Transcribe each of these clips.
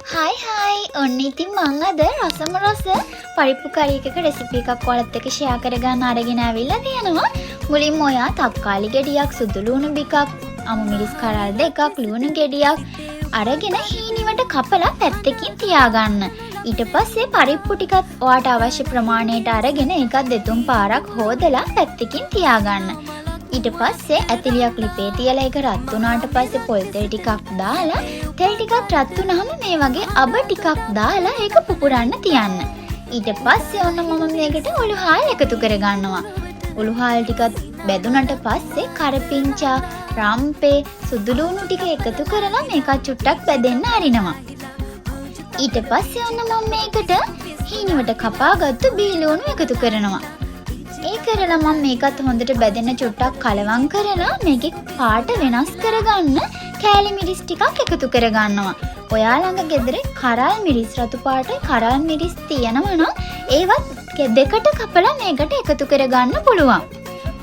හයි ඔන්න ඉතින් මං අද රසම රස පරිප්පු කරි එකක රෙසිපි එකක් ඔයාලත් එක්ක ෂෙයා කරගන්න අරගෙන ආවිල්ලා තියෙනවා. මුලින්ම ඔයා තක්කාලි ගෙඩියක්, සුදු ලුණු බිකක්, අමු මිරිස් කරල් දෙකක්, ලුණු ගෙඩියක් අරගෙන හීනිවට කපලා පැත්තකින් තියාගන්න. ඊට පස්සේ පරිප්පු ටිකත් ඔයාට අවශ්‍ය ප්‍රමාණයට අරගෙන ඒකත් දෙතුන් පාරක් හොදලා පැත්තකින් තියාගන්න. ඊට පස්සේ ඇතිලියක් ලිපේ තියලා ඒක රත් වුණාට පස්සේ පොල් තෙල් ටිකක් දාලා තෙල් ටිකක් රත් වුණාම මේ වගේ අබ ටිකක් දාලා ඒක පුපුරන්න තියන්න. ඊට පස්සේ ඔන්න මම මේකට උළුහාල් එකතු කරගන්නවා. උළුහාල් ටිකත් බැදුනට පස්සේ කරපිංචා, රම්පේ, සුදු ලුණු ටික එකතු කරලා මේකත් චුට්ටක් බැදෙන්න අරිනවා. ඊට පස්සේ ඔන්න මම මේකට හීනිවට කපාගත්තු බීලුණු එකතු කරනවා. ඒ කරලා මම මේකත් හොඳට බැදෙන්න චුට්ටක් කලවම් කරලා මේකේ පාට වෙනස් කරගන්න කෑලි මිරිස් ටිකක් එකතු කරගන්නවා. ඔයා ළඟ ගෙදර කරල් මිරිස් රතු පාටයි කරල් මිරිස් තියෙනවා නම් ඒවත් දෙකට කපලා මේකට එකතු කරගන්න පුළුවන්.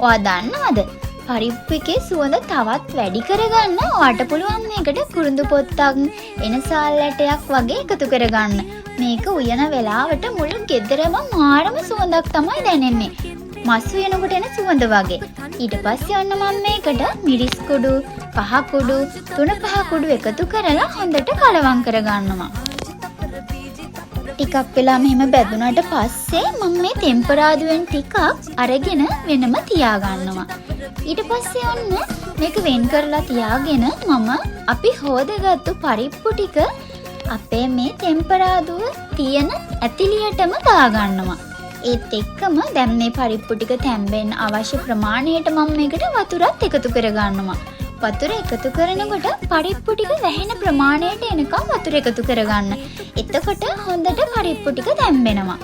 ඔයා දන්නවද? පරිප්පු එකේ සුවඳ තවත් වැඩි කරගන්න ඔයාට පුළුවන් මේකට කුරුඳු පොත්තක්, එනසාල් ඇටයක් වගේ එකතු කරගන්න. මේක උයන වෙලාවට මුළු ගෙදරම මාරම සුවඳක් තමයි දැනෙන්නේ. මස් වෙනකොට එන සුවඳ වගේ. ඊට පස්සේ ඔන්න මම මේකට මිරිස් කුඩු, කහ කුඩු, තුන පහ කුඩු එකතු කරලා හොඳට කලවම් කරගන්නවා. ටිකක් වෙලා මෙහෙම බැදුනට පස්සේ මම මේ ටෙම්පරාදුවෙන් ටිකක් අරගෙන වෙනම තියාගන්නවා. ඊට පස්සේ ඔන්න මේක වෙන් කරලා තියාගෙන මම අපි හොදගත්තු පරිප්පු ටික අපේ මේ ටෙම්පරාදුව තියෙන ඇතිලියටම දාගන්නවා. ඒත් එක්කම දැන් මේ පරිප්පු ටික තැම්බෙන්න අවශ්‍ය ප්‍රමාණයට මම මේකට වතුරත් එකතු කරගන්නවා. වතුර එකතු කරනකොට පරිප්පු ටික වැහෙන ප්‍රමාණයට එනකම් වතුර එකතු කරගන්න. එතකොට හොඳට පරිප්පු ටික තැම්බෙනවා.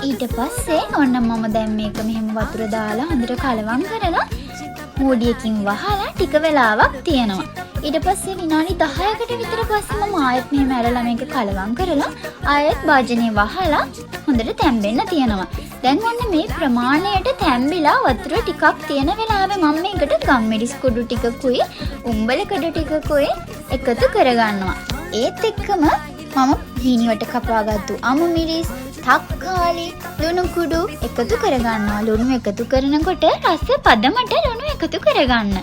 ඊට පස්සේ ඔන්න මම දැන් මේක මෙහෙම වතුර දාලා හොඳට කලවම් කරලා මූඩියකින් වහලා ටික වෙලාවක් තියනවා. ඊට පස්සේ විනාඩි 10කට විතර පස්සේ මම ආයෙත් මෙහෙම ඇරලා මේක කලවම් කරලා ආයෙත් භාජනයේ වහලා හොඳට තැම්බෙන්න තියනවා. දැන් ඔන්න මේ ප්‍රමාණයට තැම්බිලා වතුර ටිකක් තියෙන වෙලාවේ මම මේකට ගම්මිරිස් කුඩු ටිකකුයි උම්බල කඩ ටිකකුයි එකතු කරගන්නවා. ඒත් එක්කම මම හීනිවට කපාගත්තු අමු මිරිස්, තක්කාලි, ලුණු කුඩු එකතු කරගන්නවා. ලුණු එකතු කරනකොට රස පදමට ලුණු එකතු කරගන්න.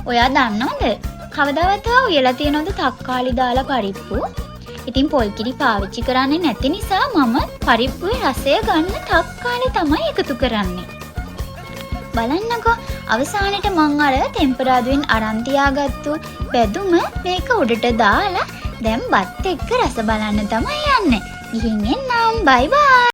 ඔයා දන්නවද? කවදාවත් උයලා තියෙනවද තක්කාලි දාලා පරිප්පු? ඉතින් පොල් කිරි පාවිච්චි කරන්නේ නැති නිසා මම පරිප්පුවේ රසය ගන්න තක්කාලි තමයි එකතු කරන්නේ. බලන්නකෝ අවසානයේ මං අර ටෙම්පරාදුවෙන් අරන් තියාගත්තු බැදුම මේක උඩට දාලා දැන් බත් එක්ක රස බලන්න තමයි යන්නේ. ගිහින් එන්නම්. බයි බයි.